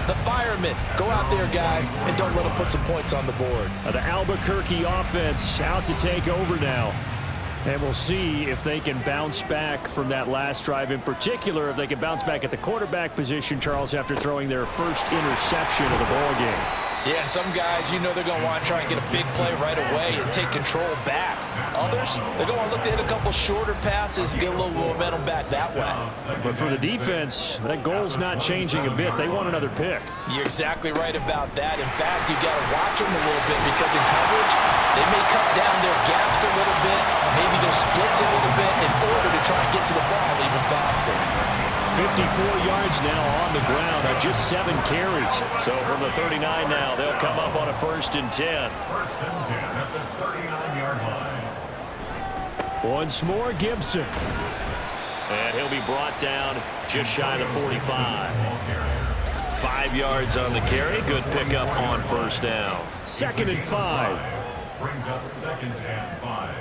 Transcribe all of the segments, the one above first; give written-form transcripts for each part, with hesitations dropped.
The firemen. Go out there, guys, and don't let them put some points on the board. The Albuquerque offense out to take over now. And we'll see if they can bounce back from that last drive, in particular if they can bounce back at the quarterback position, Charles, after throwing their first interception of the ball game. Yeah, and some guys, you know they're going to want to try and get a big play right away and take control back. Others, they're going to look to hit a couple shorter passes and get a little momentum back that way. But for the defense, that goal's not changing a bit. They want another pick. You're exactly right about that. In fact, you got to watch them a little bit because in coverage, they may cut down their gaps a little bit, maybe their splits a little bit in order to try and get to the ball even faster. 54 yards now on the ground on just 7 carries. So from the 39 now, they'll come up on a 1st and 10. First and 10 at the 39-yard line. Once more, Gibson. And he'll be brought down just shy of the 45. 5 yards on the carry. Good pickup on 1st down. 2nd and 5. Brings up 2nd and 5.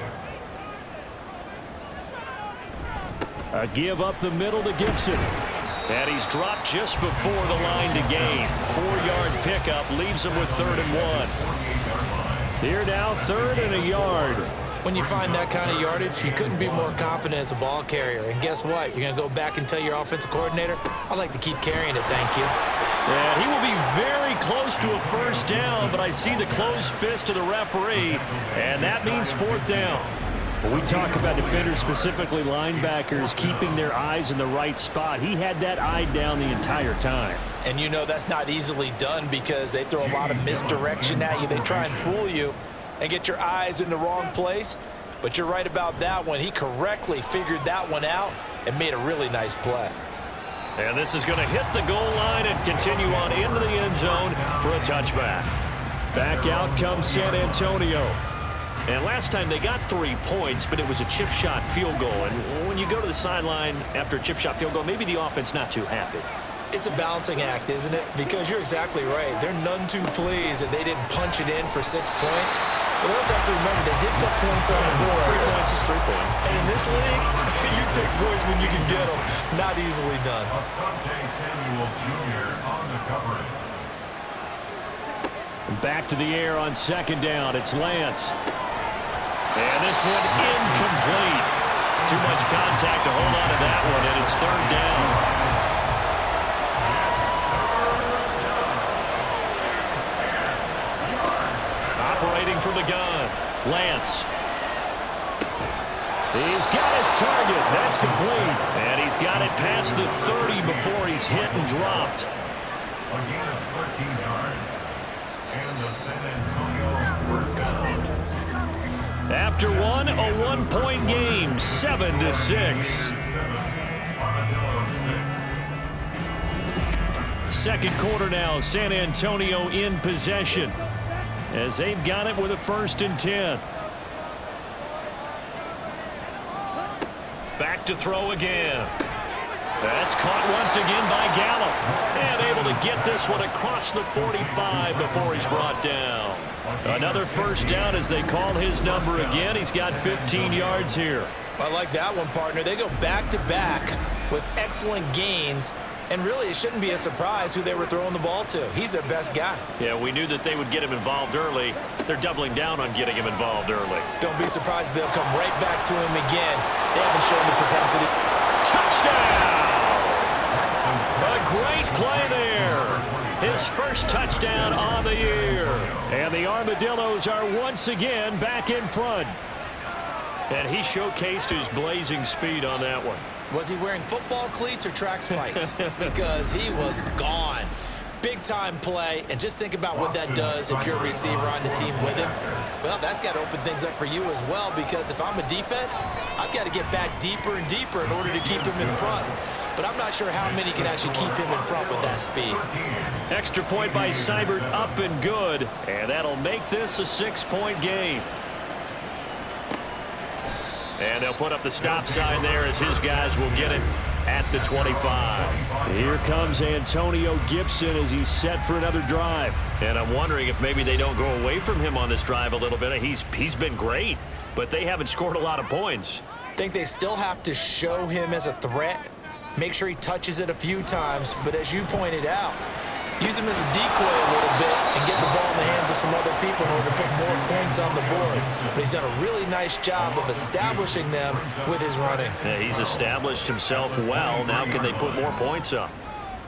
A give up the middle to Gibson. And he's dropped just before the line to gain. 4-yard pickup leaves him with 3rd and 1. Here now, 3rd and a yard. When you find that kind of yardage, you couldn't be more confident as a ball carrier. And guess what? You're going to go back and tell your offensive coordinator, I'd like to keep carrying it, thank you. Yeah, he will be very close to a 1st down, but I see the closed fist of the referee, and that means 4th down. When we talk about defenders, specifically linebackers, keeping their eyes in the right spot, he had that eye down the entire time. And you know that's not easily done because they throw a lot of misdirection at you. They try and fool you and get your eyes in the wrong place. But you're right about that one. He correctly figured that one out and made a really nice play. And this is going to hit the goal line and continue on into the end zone for a touchback. Back out comes San Antonio. And last time they got 3 points, but it was a chip shot field goal. And when you go to the sideline after a chip shot field goal, maybe the offense not too happy. It's a balancing act, isn't it? Because you're exactly right. They're none too pleased that they didn't punch it in for 6 points. But they also have to remember they did put points on the board. 3 points is 3 points. And in this league, you take points when you can get them. Not easily done. Asante Samuel Jr. on the coverage. Back to the air on 2nd down. It's Lance. And this one incomplete. Too much contact to hold on to that one, and it's 3rd down. Operating from the gun, Lance. He's got his target. That's complete. And he's got it past the 30 before he's hit and dropped. Again at 13 yards. And the San Antonio first down. After one, a 1-point game, 7-6. Second quarter now, San Antonio in possession as they've got it with a 1st and 10. Back to throw again. That's caught once again by Gallup. And able to get this one across the 45 before he's brought down. Another 1st down as they call his number again. He's got 15 yards here. I like that one, partner. They go back-to-back with excellent gains. And really, it shouldn't be a surprise who they were throwing the ball to. He's their best guy. Yeah, we knew that they would get him involved early. They're doubling down on getting him involved early. Don't be surprised if they'll come right back to him again. They haven't shown the propensity. Touchdown! A great play there. His first touchdown on the year. And the Armadillos are once again back in front. And he showcased his blazing speed on that one. Was he wearing football cleats or track spikes? Because he was gone. Big-time play, and just think about what that does if you're a receiver on the team with him. Well, that's got to open things up for you as well, because if I'm a defense, I've got to get back deeper and deeper in order to keep him in front. But I'm not sure how many can actually keep him in front with that speed. Extra point by Seibert, up and good, and that'll make this a 6-point game. And they'll put up the stop sign there as his guys will get it at the 25. Here comes Antonio Gibson as he's set for another drive. And I'm wondering if maybe they don't go away from him on this drive a little bit. He's been great, but they haven't scored a lot of points. I think they still have to show him as a threat. Make sure he touches it a few times. But as you pointed out, use him as a decoy a little bit and get the ball in the hands of some other people in order to put more points on the board. But he's done a really nice job of establishing them with his running. Yeah, he's established himself well. Now can they put more points up?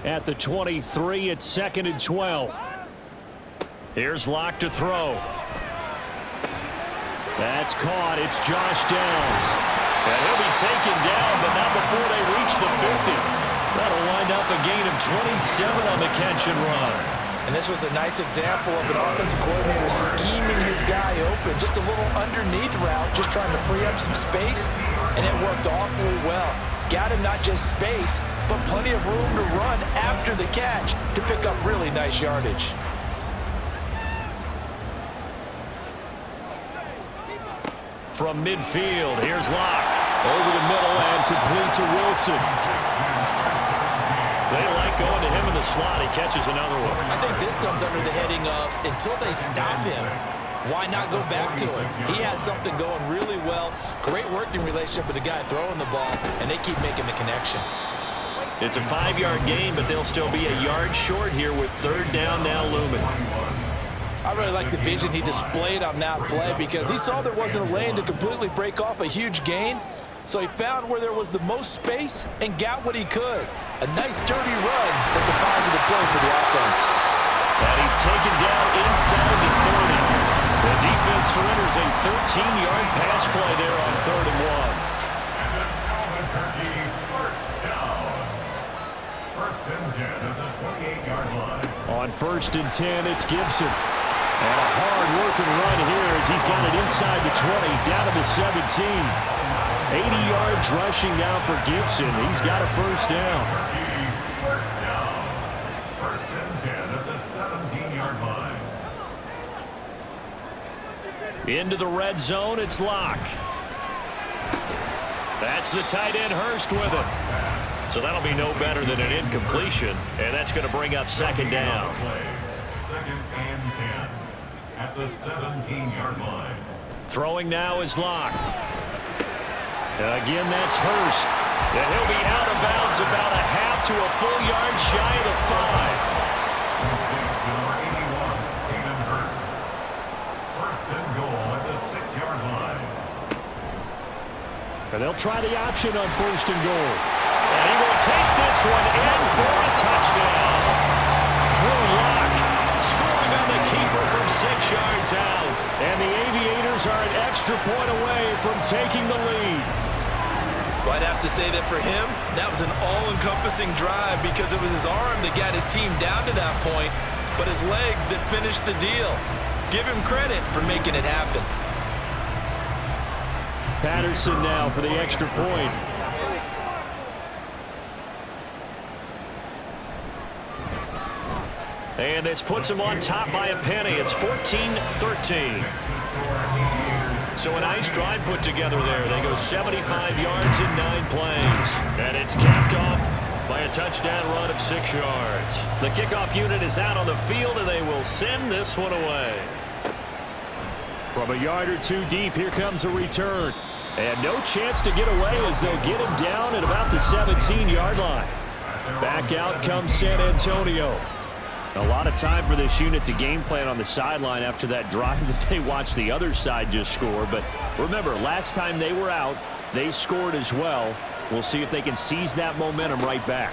At the 23, it's 2nd and 12. Here's Locke to throw. That's caught. It's Josh Downs. And he'll be taken down, but not before they reach the 50. That'll wind up a gain of 27 on the catch and run. And this was a nice example of an offensive coordinator scheming his guy open. Just a little underneath route, just trying to free up some space, and it worked awfully well. Got him not just space, but plenty of room to run after the catch to pick up really nice yardage. From midfield, here's Locke. Over the middle and complete to Wilson. They like going to him in the slot. He catches another one. I think this comes under the heading of, until they stop him, why not go back to him? He has something going really well. Great working relationship with the guy throwing the ball, and they keep making the connection. It's a 5-yard gain, but they'll still be a yard short here with 3rd down now looming. I really like the vision he displayed on that play because he saw there wasn't a lane to completely break off a huge gain. So he found where there was the most space and got what he could. A nice dirty run that's a positive play for the offense. And he's taken down inside the 30. The defense surrenders a 13-yard pass play there on 3rd and 1. First and 10 at the 28-yard line. On 1st and 10, it's Gibson. And a hard-working run here as he's got it inside the 20, down to the 17. 80 yards rushing now for Gibson. He's got a 1st down. First down. 1st and 10 at the 17-yard line. Into the red zone, it's Locke. That's the tight end Hurst with it. So that'll be no better than an incompletion, and that's going to bring up 2nd down. 2nd and 10 at the 17-yard line. Throwing now is Locke. Again, that's Hurst. And he'll be out of bounds about a half to a full yard shy of the 5. Number 81, Hayden Hurst. 1st and goal at the 6-yard line. And they'll try the option on 1st and goal. And he will take this one in for a touchdown. Drew Locke scoring on the keeper from 6 yards out. And the Aviators are an extra point away from taking the lead. Well, I'd have to say that for him, that was an all-encompassing drive because it was his arm that got his team down to that point, but his legs that finished the deal. Give him credit for making it happen. Patterson now for the extra point. And this puts him on top by a penny. It's 14-13. So a nice drive put together there. They go 75 yards in 9 plays. And it's capped off by a touchdown run of 6 yards. The kickoff unit is out on the field, and they will send this one away. From a yard or 2 deep, here comes a return. And no chance to get away as they'll get him down at about the 17-yard line. Back out comes San Antonio. A lot of time for this unit to game plan on the sideline after that drive that they watched the other side just score. But remember, last time they were out, they scored as well. We'll see if they can seize that momentum right back.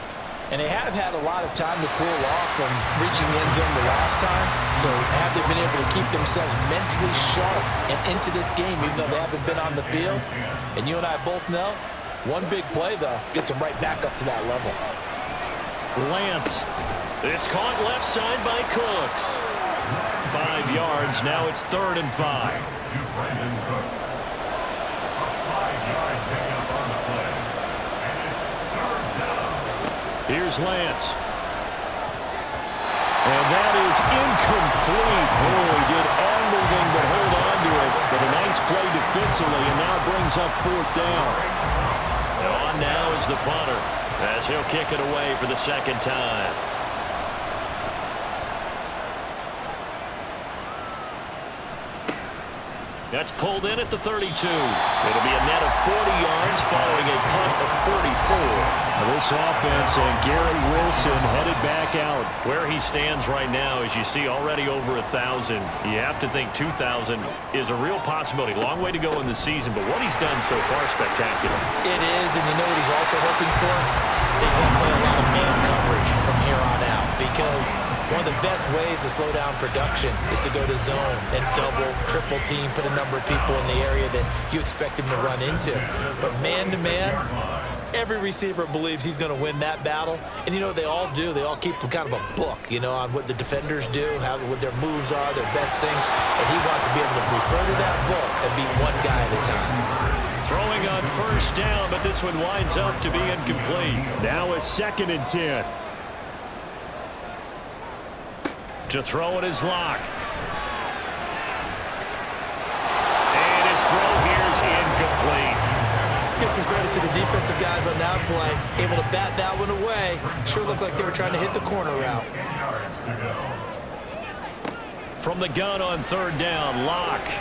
And they have had a lot of time to cool off from reaching the end zone the last time. So have they been able to keep themselves mentally sharp and into this game even though they haven't been on the field? And you and I both know, one big play, though, gets them right back up to that level. Lance. It's caught left side by Cooks. 5 yards. Now it's 3rd and 5. To Brandon Cooks. A 5-yard pickup on the play. And it's 3rd down. Here's Lance. And that is incomplete. Oh, he did everything but hold on to it. But a nice play defensively, and now brings up 4th down. And on now is the punter, as he'll kick it away for the 2nd time. That's pulled in at the 32. It'll be a net of 40 yards following a punt of 44. This offense and Gary Wilson headed back out. Where he stands right now, as you see, already over 1,000. You have to think 2,000 is a real possibility. Long way to go in the season, but what he's done so far, spectacular. It is, and you know what he's also hoping for? He's going to play a lot of man coverage from here on out, because one of the best ways to slow down production is to go to zone and double, triple team, put a number of people in the area that you expect him to run into. But man-to-man, every receiver believes he's going to win that battle. And you know what they all do? They all keep kind of a book, you know, on what the defenders do, what their moves are, their best things. And he wants to be able to refer to that book and beat one guy at a time. Throwing on first down, but this one winds up to be incomplete. Now a 2nd and 10. To throw it is Locke. And his throw here is incomplete. Let's give some credit to the defensive guys on that play. Able to bat that one away. Sure looked like they were trying to hit the corner route. From the gun on 3rd down, Locke.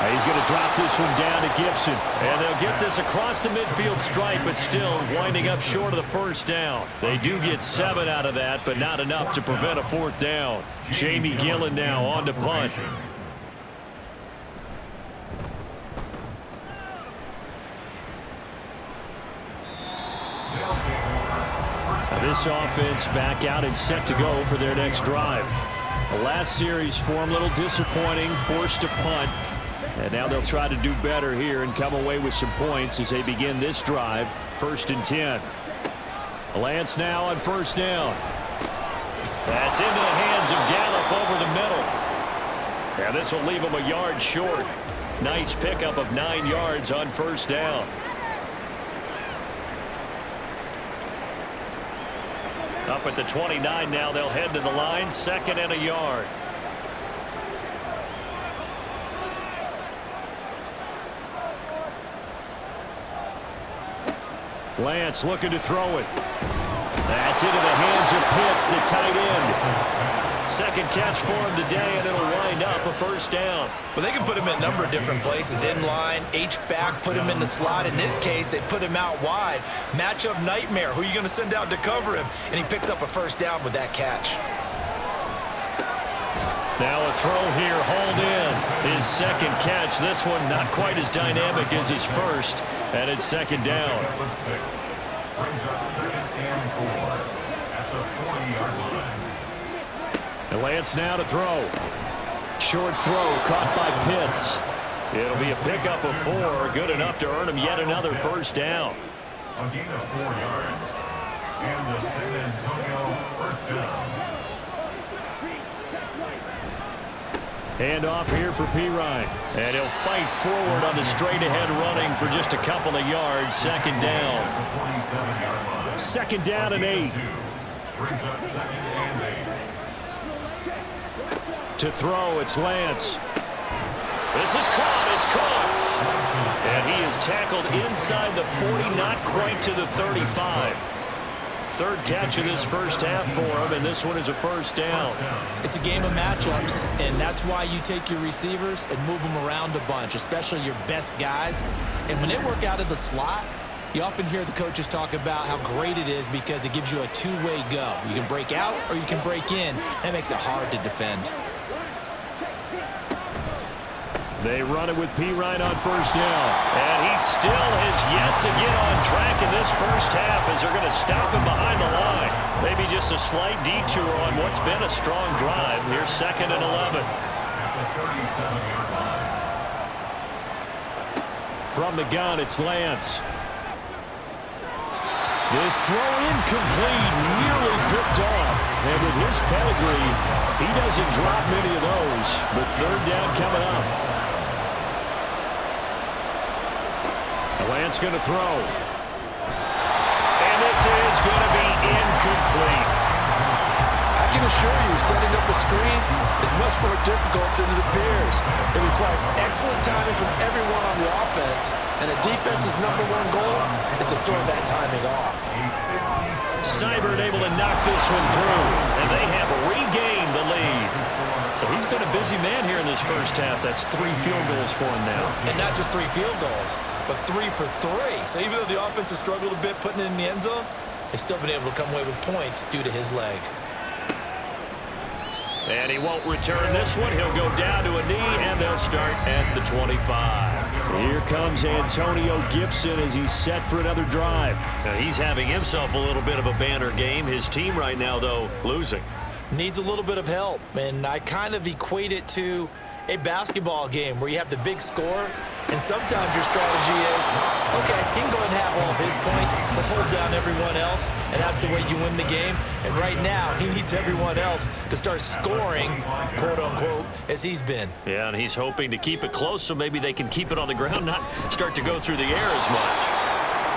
He's going to drop this one down to Gibson. And they'll get this across the midfield stripe, but still winding up short of the 1st down. They do get 7 out of that, but not enough to prevent a 4th down. Jamie Gillen now on to punt. This offense back out and set to go for their next drive. The last series for them, a little disappointing, forced to punt. And now they'll try to do better here and come away with some points as they begin this drive. 1st and 10. Lance now on 1st down. That's into the hands of Gallup over the middle. And this will leave him a yard short. Nice pickup of 9 yards on 1st down. Up at the 29 now, they'll head to the line, 2nd and a yard. Lance looking to throw it. That's into the hands of Pitts, the tight end. 2nd catch for him today, and it'll wind up a 1st down. Well, they can put him in a number of different places. In line, H-back, put him in the slot. In this case, they put him out wide. Matchup nightmare. Who are you going to send out to cover him? And he picks up a 1st down with that catch. Now a throw here, hauled in. His 2nd catch. This one not quite as dynamic as his 1st. And it's 2nd down. Brings up 2nd and 4 at the 40-yard line. And Lance now to throw. Short throw caught by Pitts. It'll be a pickup of 4, good enough to earn him yet another 1st down. A gain of 4 yards. And the San Antonio 1st down. Hand off here for Pirine. And he'll fight forward on the straight-ahead running for just a couple of yards. 2nd down. 2nd down and 8. Brings up 2nd and 8. To throw, it's Lance. This is caught. It's Cox. And he is tackled inside the 40, not quite to the 35. 3rd catch of this 1st half for him, and this one is a 1st down. It's a game of matchups, and that's why you take your receivers and move them around a bunch, especially your best guys. And when they work out of the slot, you often hear the coaches talk about how great it is because it gives you a two-way go. You can break out or you can break in. That makes it hard to defend. They run it with Pirine on 1st down. And he still has yet to get on track in this 1st half as they're going to stop him behind the line. Maybe just a slight detour on what's been a strong drive. Here's 2nd and 11. From the gun, it's Lance. This throw incomplete, nearly picked off. And with his pedigree, he doesn't drop many of those. But 3rd down coming up. Lance going to throw. And this is going to be incomplete. I can assure you, setting up a screen is much more difficult than it appears. It requires excellent timing from everyone on the offense, and the defense's #1 goal is to throw that timing off. Seibert able to knock this one through, and they have regained the lead. So he's been a busy man here in the this first half. That's 3 field goals for him now. And not just 3 field goals, but 3 for 3. So even though the offense has struggled a bit putting it in the end zone, they've still been able to come away with points due to his leg. And he won't return this one. He'll go down to a knee, and they'll start at the 25. Here comes Antonio Gibson as he's set for another drive. Now, he's having himself a little bit of a banner game. His team right now, though, losing. Needs a little bit of help, and I kind of equate it to a basketball game where you have the big score, and sometimes your strategy is, okay, he can go ahead and have all of his points. Let's hold down everyone else, and that's the way you win the game. And right now, he needs everyone else to start scoring, quote-unquote, as he's been. Yeah, and he's hoping to keep it close so maybe they can keep it on the ground, not start to go through the air as much.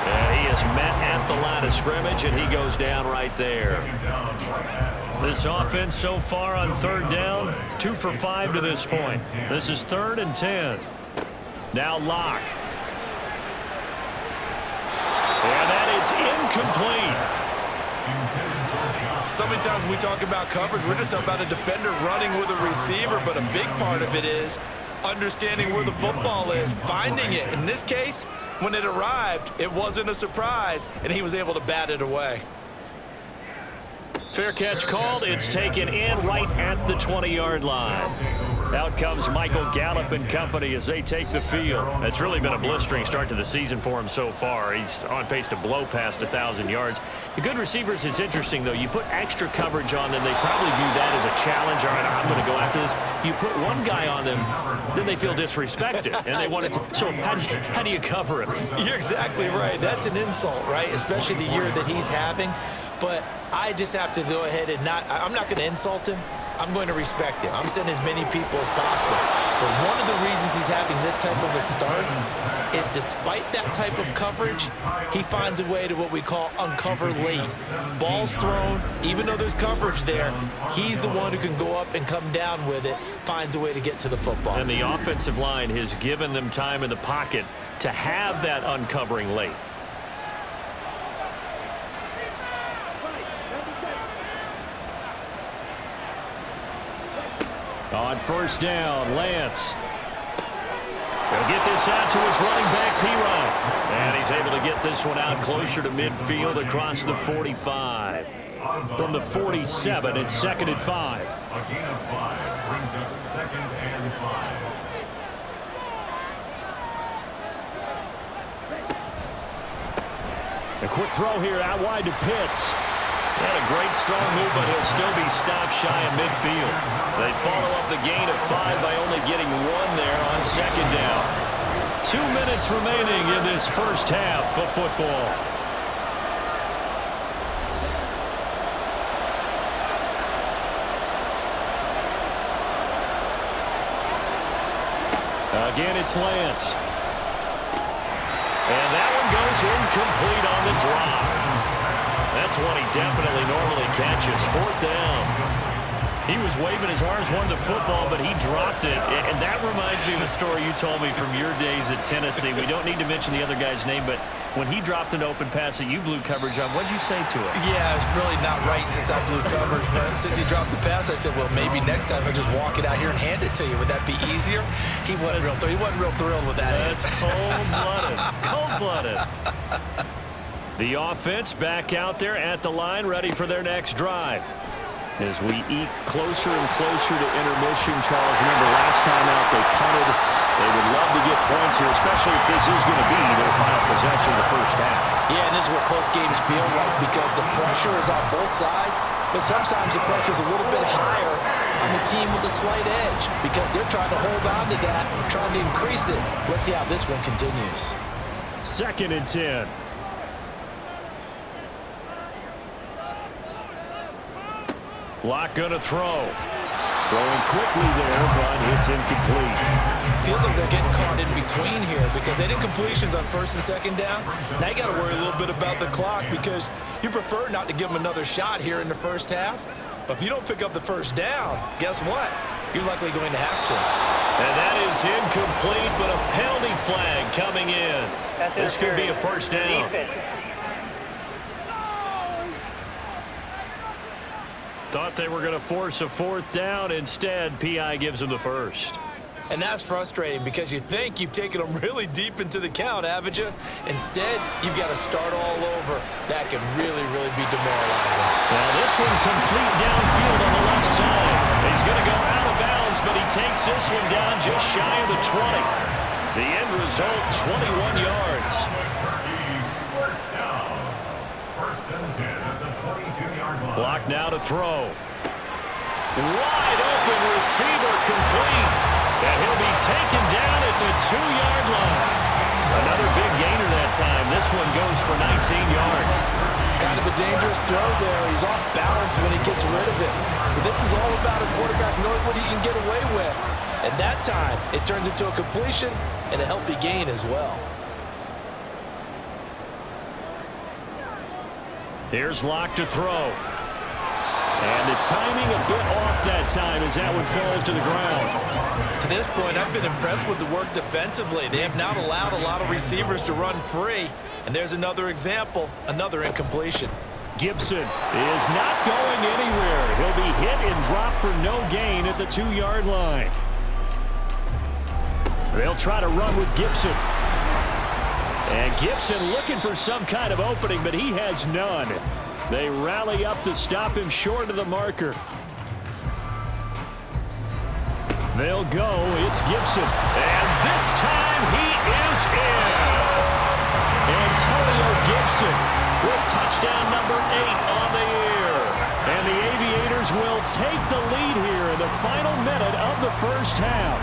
He is met at the line of scrimmage, and he goes down right there. This offense so far on 3rd down, 2 for 5 to this point. This is 3rd and 10. Now Locke. And that is incomplete. So many times when we talk about coverage, we're just about a defender running with a receiver, but a big part of it is understanding where the football is, finding it. In this case, when it arrived, it wasn't a surprise, and he was able to bat it away. Fair catch called. It's taken in right at the 20-yard line. Out comes Michael Gallup and company as they take the field. It's really been a blistering start to the season for him so far. He's on pace to blow past 1,000 yards. The good receivers, it's interesting, though. You put extra coverage on them, they probably view that as a challenge. All right, I'm going to go after this. You put one guy on them, then they feel disrespected, and they want to. So how do you cover it? You're exactly right. That's an insult, right? Especially the year that he's having. But I just have to go ahead and I'm not going to insult him. I'm going to respect him. I'm sending as many people as possible. But one of the reasons he's having this type of a start is despite that type of coverage, he finds a way to what we call uncover late. Ball's thrown, even though there's coverage there, he's the one who can go up and come down with it, finds a way to get to the football. And the offensive line has given them time in the pocket to have that uncovering late. On 1st down, Lance. He'll get this out to his running back, P-Ryan. And he's able to get this one out closer to midfield across the 45. From the 47, it's 2nd and 5. A gain of 5 brings up 2nd and 5. A quick throw here out wide to Pitts. And a great strong move, but he'll still be stopped shy of midfield. They follow up the gain of 5 by only getting 1 there on 2nd down. 2 minutes remaining in this first half of football. Again, it's Lance. And that one goes incomplete on the drop. That's one he definitely normally catches. 4th down. He was waving his arms, wanted the football, but he dropped it. And that reminds me of a story you told me from your days at Tennessee. We don't need to mention the other guy's name, but when he dropped an open pass that you blew coverage on, what'd you say to him? Yeah, it's really not right since I blew coverage, but since he dropped the pass, I said, well, maybe next time he'll just walk it out here and hand it to you. Would that be easier? He wasn't real thrilled with that. That's cold-blooded. Cold-blooded. The offense back out there at the line, ready for their next drive. As we eat closer and closer to intermission, Charles, remember last time out they punted. They would love to get points here, especially if this is going to be their final possession of the first half. Yeah, and this is what close games feel like because the pressure is on both sides, but sometimes the pressure is a little bit higher on the team with a slight edge because they're trying to hold on to that, trying to increase it. Let's see how this one continues. 2nd and 10. Locke gonna throw. Throwing quickly there, but it's incomplete. Feels like they're getting caught in between here because they did completions on 1st and 2nd down. Now you got to worry a little bit about the clock because you prefer not to give them another shot here in the first half. But if you don't pick up the 1st down, guess what? You're likely going to have to. And that is incomplete, but a penalty flag coming in. This could be a 1st down. Thought they were going to force a 4th down. Instead, P.I. gives them the 1st. And that's frustrating because you think you've taken them really deep into the count, haven't you? Instead, you've got to start all over. That can really, really be demoralizing. Now this one complete downfield on the left side. He's going to go out of bounds, but he takes this one down just shy of the 20. The end result, 21 yards. First down. First and 10 at the 22-yard line. Block now to throw. Wide open receiver complete. And he'll be taken down at the 2-yard line. Another big gainer that time. This one goes for 19 yards. Kind of a dangerous throw there. He's off balance when he gets rid of it. But this is all about a quarterback knowing what he can get away with. And that time, it turns into a completion and a healthy gain as well. Here's Locke to throw. And the timing a bit off that time as that one falls to the ground. To this point, I've been impressed with the work defensively. They have not allowed a lot of receivers to run free. And there's another example, another incompletion. Gibson is not going anywhere. He'll be hit and dropped for no gain at the 2-yard line. They'll try to run with Gibson. And Gibson looking for some kind of opening, but he has none. They rally up to stop him short of the marker. They'll go. It's Gibson. And this time he is in. Antonio Gibson with touchdown number 8 on the year. And the Aviators will take the lead here in the final minute of the first half.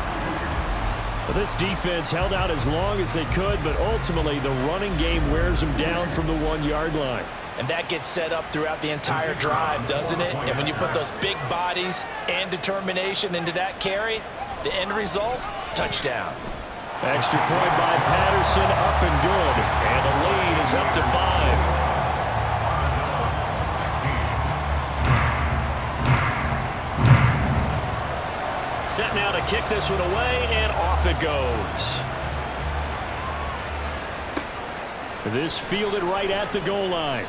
Well, this defense held out as long as they could, but ultimately the running game wears them down from the 1-yard line. And that gets set up throughout the entire drive, doesn't it? And when you put those big bodies and determination into that carry, the end result, touchdown. Extra point by Patterson, up and good. And the lead is up to 5. Set now to kick this one away, and off it goes. This fielded right at the goal line.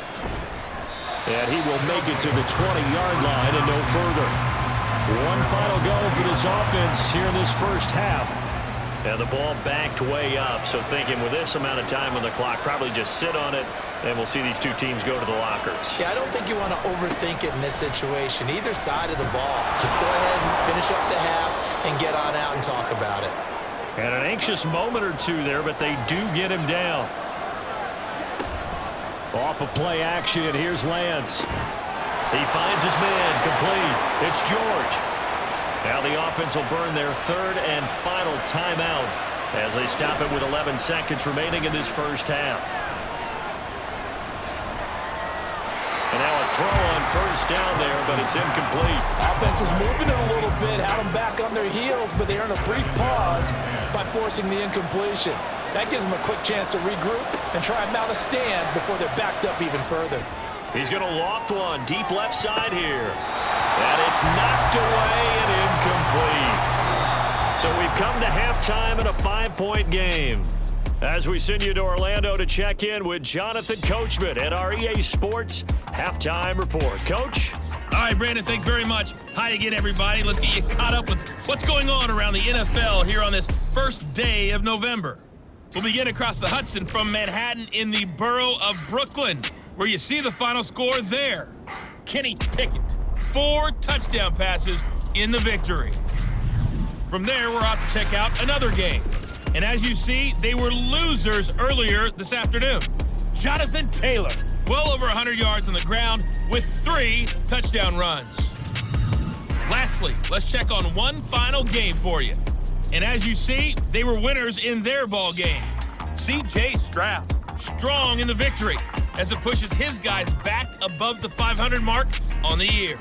And he will make it to the 20-yard line and no further. One final go for this offense here in this first half. And the ball backed way up, so thinking with this amount of time on the clock, probably just sit on it, and we'll see these two teams go to the lockers. Yeah, I don't think you want to overthink it in this situation, either side of the ball. Just go ahead and finish up the half and get on out and talk about it. And an anxious moment or two there, but they do get him down. Off of play action, here's Lance. He finds his man, complete. It's George. Now the offense will burn their third and final timeout as they stop it with 11 seconds remaining in this first half. And now a throw on first down there, but it's incomplete. Offense was moving it a little bit, had them back on their heels, but they earned a brief pause by forcing the incompletion. That gives them a quick chance to regroup and try and mount a stand before they're backed up even further. He's going to loft one deep left side here. And it's knocked away and incomplete. So we've come to halftime in a 5-point game. As we send you to Orlando to check in with Jonathan Coachman at our EA Sports Halftime Report. Coach? All right, Brandon, thanks very much. Hi again, everybody. Let's get you caught up with what's going on around the NFL here on this first day of November. We'll begin across the Hudson from Manhattan in the borough of Brooklyn, where you see the final score there. Kenny Pickett, 4 touchdown passes in the victory. From there, we're off to check out another game. And as you see, they were losers earlier this afternoon. Jonathan Taylor, well over 100 yards on the ground with 3 touchdown runs. Lastly, let's check on one final game for you. And as you see, they were winners in their ball game. C.J. Stroud, strong in the victory as it pushes his guys back above the 500 mark on the year.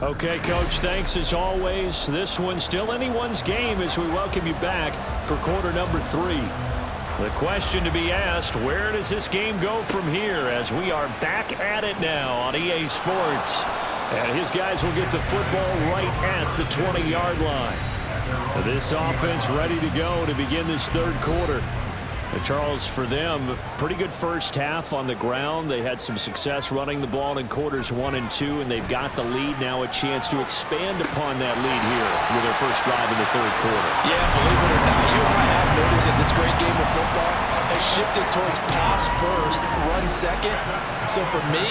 Okay, Coach, thanks as always. This one's still anyone's game as we welcome you back for quarter number 3. The question to be asked, where does this game go from here as we are back at it now on EA Sports? And his guys will get the football right at the 20-yard line. This offense ready to go to begin this third quarter. Charles, for them, pretty good first half on the ground. They had some success running the ball in quarters 1 and 2, and they've got the lead. Now a chance to expand upon that lead here with their first drive in the third quarter. Yeah, believe it or not, you and I have noticed that this great game of football has shifted towards pass first, run second. So for me,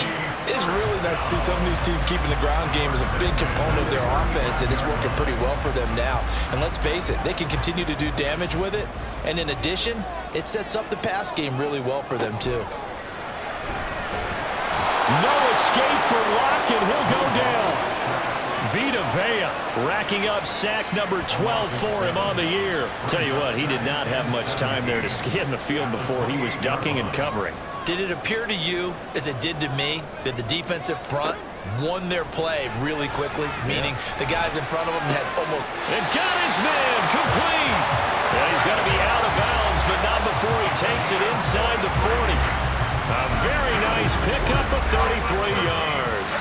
it's really nice to see some of these teams keeping the ground game as a big component of their offense, and it's working pretty well for them now. And let's face it, they can continue to do damage with it. And in addition, it sets up the pass game really well for them, too. No escape for Locke, and he'll go down. Vita Vea racking up sack number 12 for him on the year. Tell you what, he did not have much time there to scan the field before he was ducking and covering. Did it appear to you, as it did to me, that the defensive front won their play really quickly, meaning the guys in front of them had almost... And got his man complete. And he's going to be out of bounds, but not before he takes it inside the 40. A very nice pickup of 33 yards.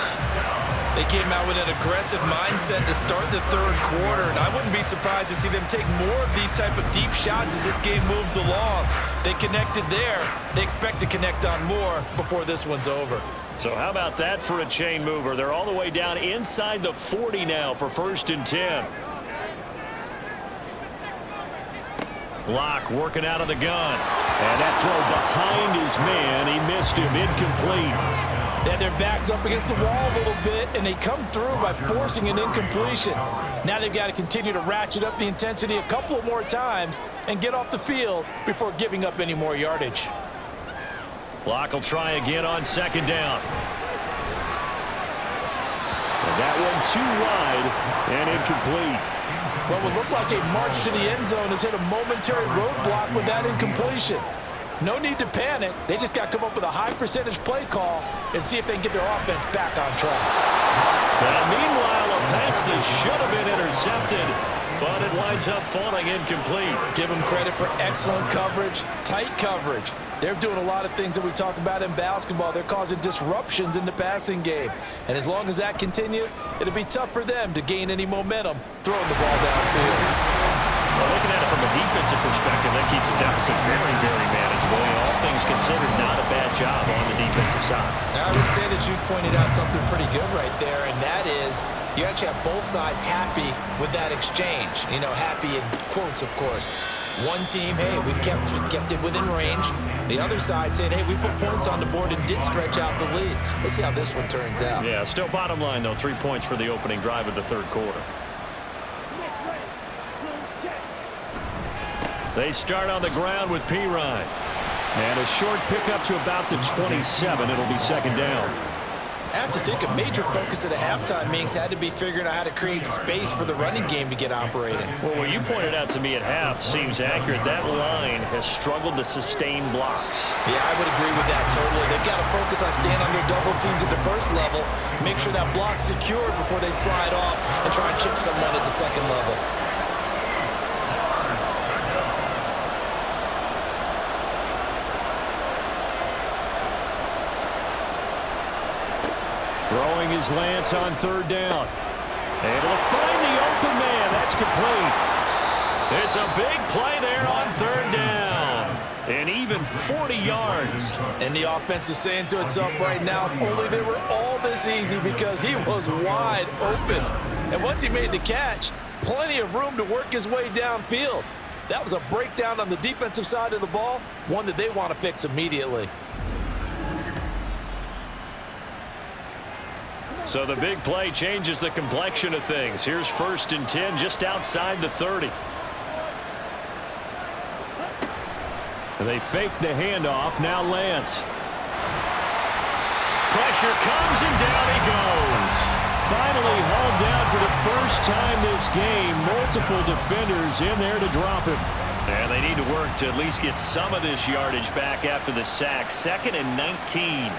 They came out with an aggressive mindset to start the third quarter, and I wouldn't be surprised to see them take more of these type of deep shots as this game moves along. They connected there. They expect to connect on more before this one's over. So how about that for a chain mover? They're all the way down inside the 40 now for 1st and 10. Locke working out of the gun. And that throw behind his man. He missed him. Incomplete. They had their backs up against the wall a little bit, and they come through by forcing an incompletion. Now they've got to continue to ratchet up the intensity a couple of more times and get off the field before giving up any more yardage. Locke will try again on 2nd down. And that one too wide and incomplete. What would look like a march to the end zone has hit a momentary roadblock with that incompletion. No need to panic. They just got to come up with a high percentage play call and see if they can get their offense back on track. Now, meanwhile, a pass that should have been intercepted, but it winds up falling incomplete. Give them credit for excellent coverage, tight coverage. They're doing a lot of things that we talk about in basketball. They're causing disruptions in the passing game. And as long as that continues, it'll be tough for them to gain any momentum throwing the ball downfield. Well, looking at it from a defensive perspective, that keeps the deficit very, very manageable. And all things considered, not a bad job on the defensive side. I would say that you pointed out something pretty good right there, and that is you actually have both sides happy with that exchange. You know, happy in quotes, of course. One team, hey, we've kept it within range. The other side saying, hey, we put points on the board and did stretch out the lead. Let's see how this one turns out. Yeah, still bottom line, though, 3 points for the opening drive of the third quarter. They start on the ground with Pirine. And a short pickup to about the 27. It'll be 2nd down. I have to think a major focus at the halftime meetings had to be figuring out how to create space for the running game to get operating. Well, what you pointed out to me at half seems accurate. That line has struggled to sustain blocks. Yeah, I would agree with that totally. They've got to focus on staying on their double teams at the first level, make sure that block's secured before they slide off and try and chip someone at the second level. Throwing his Lance on 3rd down. Able to find the open man. That's complete. It's a big play there on 3rd down. And even 40 yards. And the offense is saying to itself right now, only they were all this easy because he was wide open. And once he made the catch, plenty of room to work his way downfield. That was a breakdown on the defensive side of the ball, one that they want to fix immediately. So the big play changes the complexion of things. Here's 1st and 10 just outside the 30. And they fake the handoff. Now Lance. Pressure comes and down he goes. Finally hauled down for the first time this game. Multiple defenders in there to drop him. And they need to work to at least get some of this yardage back after the sack. 2nd and 19.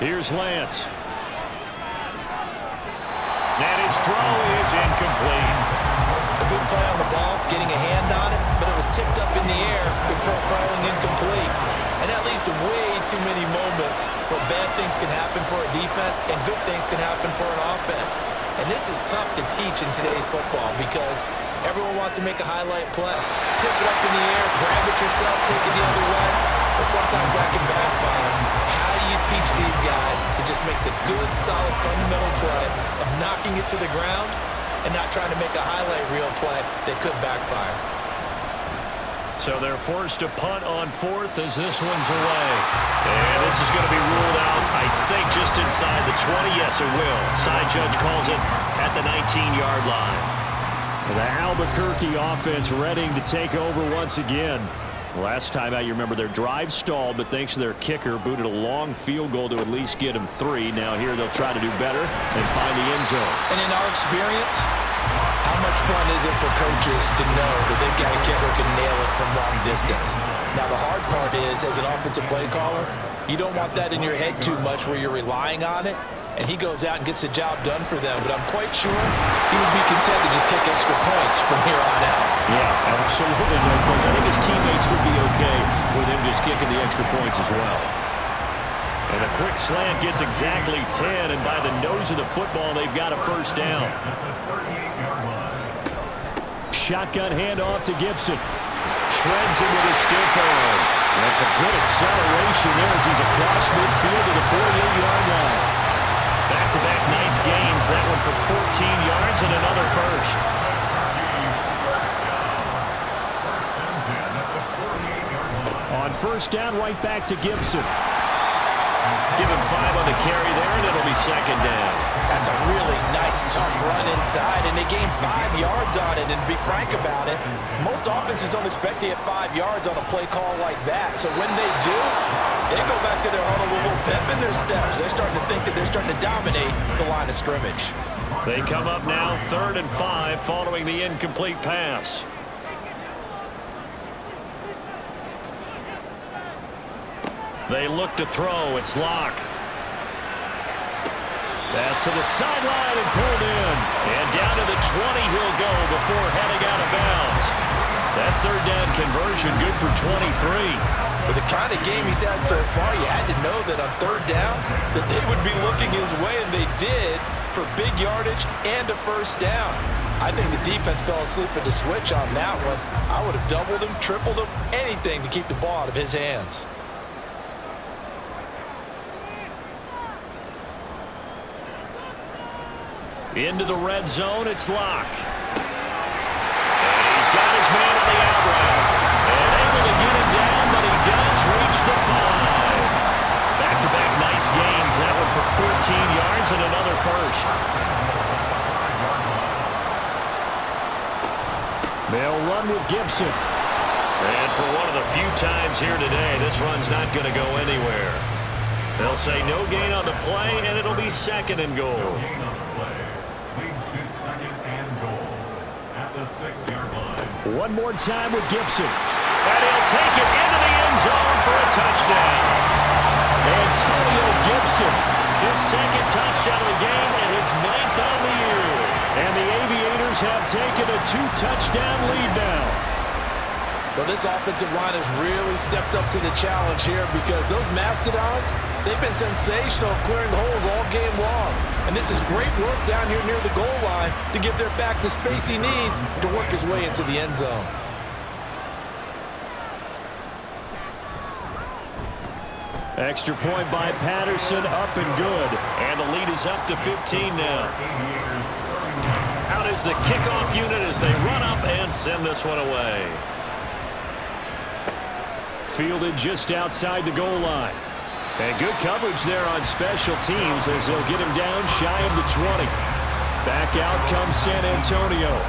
Here's Lance. And his throw is incomplete. A good play on the ball, getting a hand on it, but it was tipped up in the air before falling incomplete. and that leads to way too many moments where bad things can happen for a defense and good things can happen for an offense. And this is tough to teach in today's football because everyone wants to make a highlight play. Tip it up in the air, grab it yourself, take it the other way. But sometimes that can backfire. How do you teach these guys to just make the good, solid, fundamental play of knocking it to the ground and not trying to make a highlight reel play that could backfire? So they're forced to punt on fourth as this one's away. And this is going to be ruled out, I think, just inside the 20. Yes, it will. Side judge calls it at the 19-yard line. The Albuquerque offense ready to take over once again. Last time out, you remember their drive stalled, but thanks to their kicker, booted a long field goal to at least get them 3. Now here they'll try to do better and find the end zone. And in our experience, how much fun is it for coaches to know that they've got a kicker who can nail it from long distance? Now, the hard part is, as an offensive play caller, you don't want that in your head too much where you're relying on it, and he goes out and gets the job done for them. But I'm quite sure he would be content to just kick extra points from here on out. Yeah, absolutely, because I think his teammates would be okay with him just kicking the extra points as well. And a quick slant gets exactly 10, and by the nose of the football, they've got a first down. Shotgun handoff to Gibson. Shreds him with a stiff arm. That's a good acceleration there as he's across midfield to the 48-yard line. Back-to-back nice gains. That one for 14 yards and another first. On first down, right back to Gibson. Give him 5 on the carry there, and it'll be second down. That's a really nice, tough run inside, and they gained 5 yards on it. And to be frank about it, most offenses don't expect to get 5 yards on a play call like that. So when they do, they go back to their huddle with a little pep in their steps. They're starting to think that they're starting to dominate the line of scrimmage. They come up now 3rd and 5 following the incomplete pass. They look to throw. It's Locke. Pass to the sideline and pulled in. And down to the 20 he'll go before heading out of bounds. That third down conversion good for 23. With the kind of game he's had so far, you had to know that on third down that they would be looking his way, and they did for big yardage and a first down. I think the defense fell asleep at the switch on that one. I would have doubled him, tripled him, anything to keep the ball out of his hands. Into the red zone, it's Locke. And he's got his man on the out route. And able to get him down, but he does reach the 5. Back-to-back nice gains. That one for 14 yards and another first. They'll run with Gibson. And for one of the few times here today, this run's not going to go anywhere. They'll say no gain on the play, and it'll be 2nd and goal. One more time with Gibson. And he'll take it into the end zone for a touchdown. Antonio Gibson, his 2nd touchdown of the game and his 9th on the year. And the Aviators have taken a 2-touchdown lead now. Well, this offensive line has really stepped up to the challenge here because those Mastodons, they've been sensational clearing holes all game long. And this is great work down here near the goal line to give their back the space he needs to work his way into the end zone. Extra point by Patterson, up and good. And the lead is up to 15 now. Out is the kickoff unit as they run up and send this one away. Fielded just outside the goal line. And good coverage there on special teams as they'll get him down shy of the 20. Back out comes San Antonio.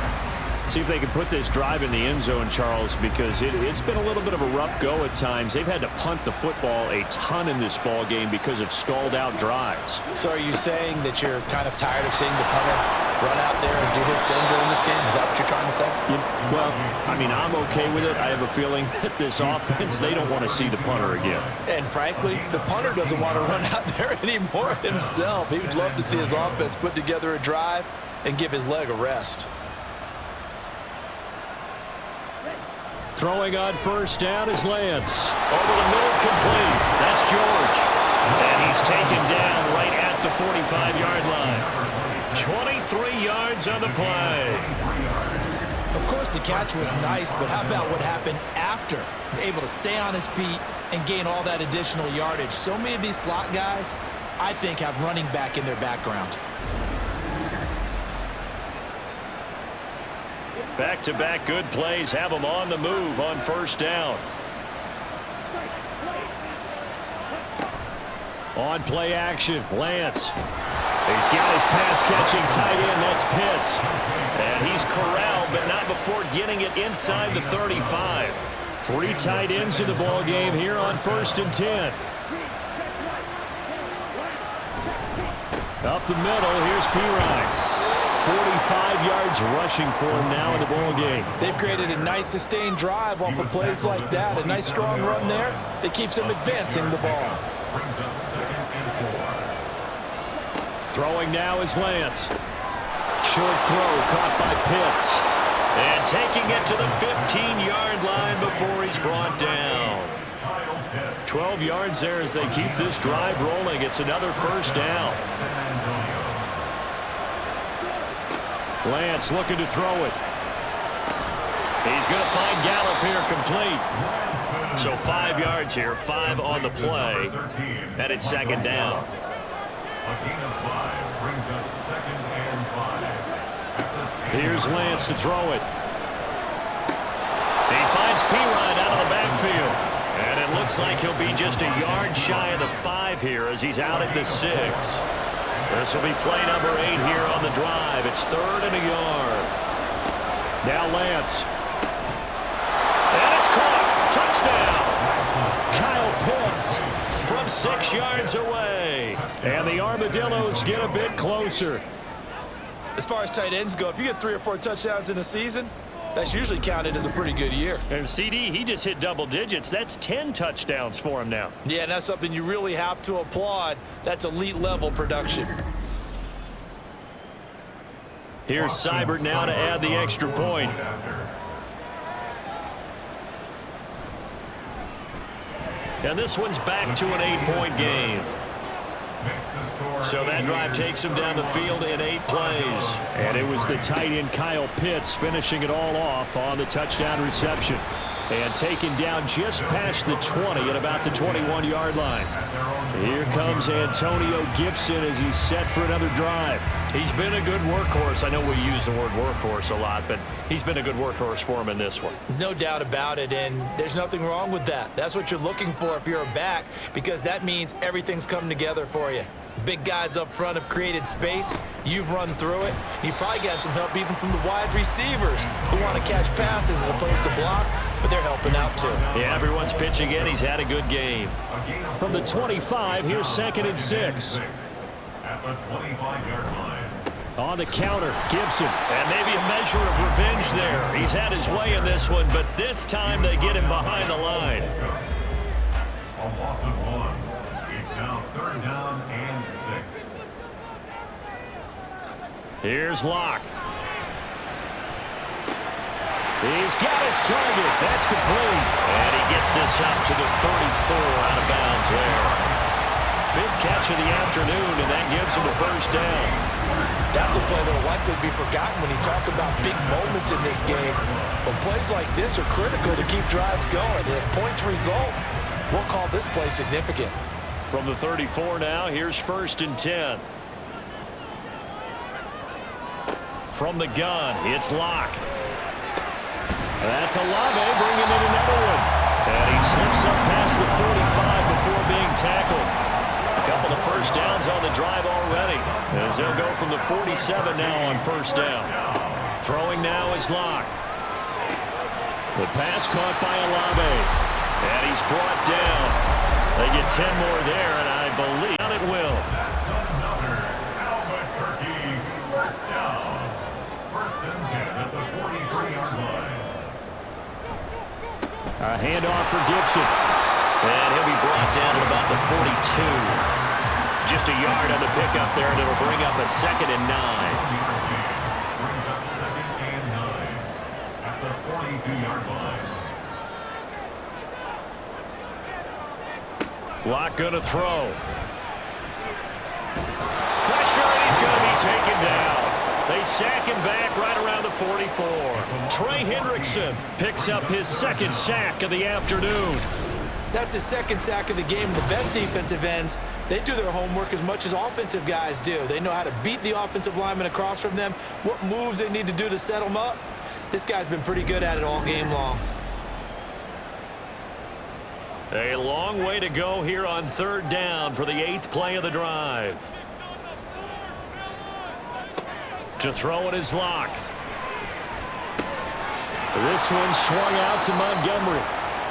See if they can put this drive in the end zone, Charles, because it's been a little bit of a rough go at times. They've had to punt the football a ton in this ball game because of stalled out drives. So are you saying that you're kind of tired of seeing the punter run out there and do his thing during this game? Is that what you're trying to say? Well, I mean, I'm okay with it. I have a feeling that this offense, they don't want to see the punter again. And frankly, the punter doesn't want to run out there anymore himself. He would love to see his offense put together a drive and give his leg a rest. Throwing on first down is Lance. Over the middle, complete. That's George. And he's taken down right at the 45-yard line. 23 yards on the play. Of course, the catch was nice, but how about what happened after? Able to stay on his feet and gain all that additional yardage. So many of these slot guys, I think, have running back in their background. Back-to-back good plays have him on the move on first down. On play action, Lance. He's got his pass-catching tight end, that's Pitts. And he's corralled, but not before getting it inside the 35. 3 tight ends in the ball game here on 1st and 10. Up the middle, here's Pirine. 45 yards rushing for him now in the ball game. They've created a nice sustained drive off of plays like that. A nice strong run there that keeps them advancing the ball. Brings up 2nd and 4. Throwing now is Lance. Short throw caught by Pitts. And taking it to the 15-yard line before he's brought down. 12 yards there as they keep this drive rolling. It's another first down. Lance looking to throw it. He's going to find Gallup here complete. So 5 yards here, 5 on the play. And it's 2nd down. A gain of 5 brings up 2nd and 5. Here's Lance to throw it. He finds Pirine out of the backfield. And it looks like he'll be just a yard shy of the 5 here as he's out at the 6. This will be play number 8 here on the drive. It's 3rd and a yard. Now Lance. And it's caught. Touchdown. Kyle Pitts from 6 yards away. And the Armadillos get a bit closer. As far as tight ends go, if you get 3 or 4 touchdowns in a season, that's usually counted as a pretty good year. And CD, he just hit double digits. That's 10 touchdowns for him now. Yeah, and that's something you really have to applaud. That's elite level production. Here's Seibert now to add the extra point. And this one's back to an 8-point game. So that drive takes him down the field in 8 plays. And it was the tight end Kyle Pitts finishing it all off on the touchdown reception. And taken down just past the 20 at about the 21-yard line. Here comes Antonio Gibson as he's set for another drive. He's been a good workhorse. I know we use the word workhorse a lot, but he's been a good workhorse for him in this one. No doubt about it, and there's nothing wrong with that. That's what you're looking for if you're a back, because that means everything's coming together for you. The big guys up front have created space. You've run through it. You've probably gotten some help even from the wide receivers who want to catch passes as opposed to block, but they're helping out too. Yeah, everyone's pitching in. He's had a good game. From the 25, here's 2nd and 6. At the 25-yard line. On the counter, Gibson. And maybe a measure of revenge there. He's had his way in this one, but this time they get him behind the line. A loss of 1. It's now 3rd down and 6. Here's Locke. He's got his target. That's complete. And he gets this up to the 34 out of bounds there. 5th catch of the afternoon, and that gives him a first down. That's a play that will likely be forgotten when you talk about big moments in this game. But plays like this are critical to keep drives going. And if points result, we'll call this play significant. From the 34 now, here's 1st and 10. From the gun, it's Locke. That's Olave bringing in another one. And he slips up past the 45 before being tackled. A couple of first downs on the drive already, as they'll go from the 47 now on first down. Throwing now is Locke. The pass caught by Olave. And he's brought down. They get 10 more there, and I believe it will. That's another Albuquerque first down. 1st and 10 at the 43-yard line. A handoff for Gibson. And he'll be brought down at about the 42. Just a yard on the pickup there, and it'll bring up a 2nd and 9. Brings up 2nd and 9 at the 42-yard line. Locke going to throw. Pressure, and he's going to be taken down. They sack him back right around the 44. Trey Hendrickson picks up his second sack of the afternoon. That's his second sack of the game. The best defensive ends, they do their homework as much as offensive guys do. They know how to beat the offensive lineman across from them, what moves they need to do to set them up. This guy's been pretty good at it all game long. A long way to go here on third down for the 8th play of the drive. To throw it is Locke. This one swung out to Montgomery.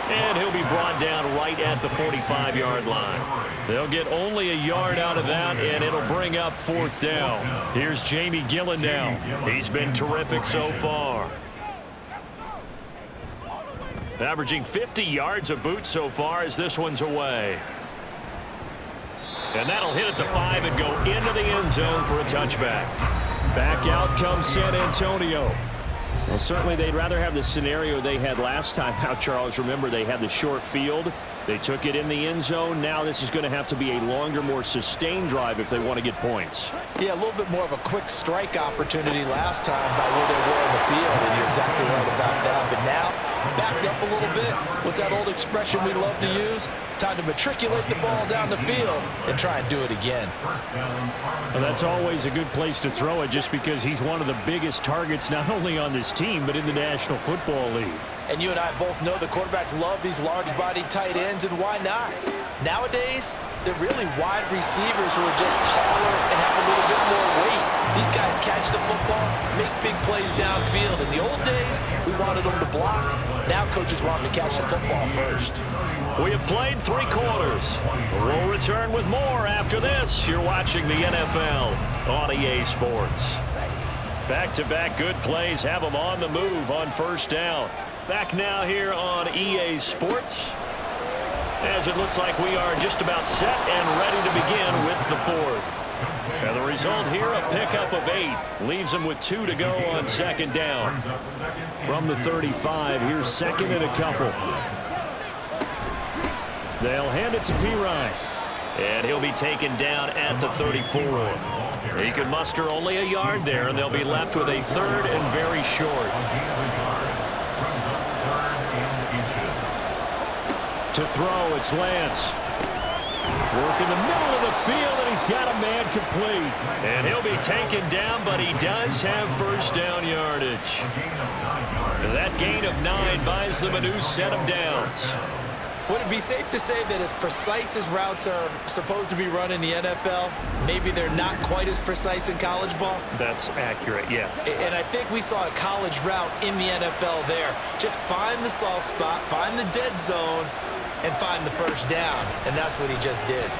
And he'll be brought down right at the 45-yard line. They'll get only a yard out of that, and it'll bring up 4th down. Here's Jamie Gillen now. He's been terrific so far. Averaging 50 yards a boot so far as this one's away. And that'll hit at the 5 and go into the end zone for a touchback. Back out comes San Antonio. Well, certainly they'd rather have the scenario they had last time out, Charles. Remember, they had the short field. They took it in the end zone. Now this is going to have to be a longer, more sustained drive if they want to get points. Yeah, a little bit more of a quick strike opportunity last time by where they were on the field, and you're exactly right about that. But now, backed up a little bit. What's that old expression we love to use? Time to matriculate the ball down the field and try and do it again. Well, that's always a good place to throw it just because he's one of the biggest targets not only on this team but in the National Football League. And you and I both know the quarterbacks love these large-bodied tight ends, and why not? Nowadays, they're really wide receivers who are just taller and have a little bit more weight. These guys catch the football, make big plays downfield. In the old days, we wanted them to block. Now coaches want them to catch the football first. We have played 3 quarters. We'll return with more after this. You're watching the NFL on EA Sports. Back-to-back good plays have them on the move on first down. Back now here on EA Sports, as it looks like we are just about set and ready to begin with the 4th. And the result here, a pickup of 8. Leaves them with 2 to go on second down. From the 35, here's second and a couple. They'll hand it to Pirine. And he'll be taken down at the 34. He could muster only a yard there, and they'll be left with a 3rd and very short. To throw, it's Lance. Work in the middle of the field, and he's got a man complete. And he'll be taken down, but he does have first down yardage. That gain of 9 buys them a new set of downs. Would it be safe to say that as precise as routes are supposed to be run in the NFL, maybe they're not quite as precise in college ball? That's accurate, yeah. And I think we saw a college route in the NFL there. Just find the soft spot, find the dead zone, and find the first down. And that's what he just did.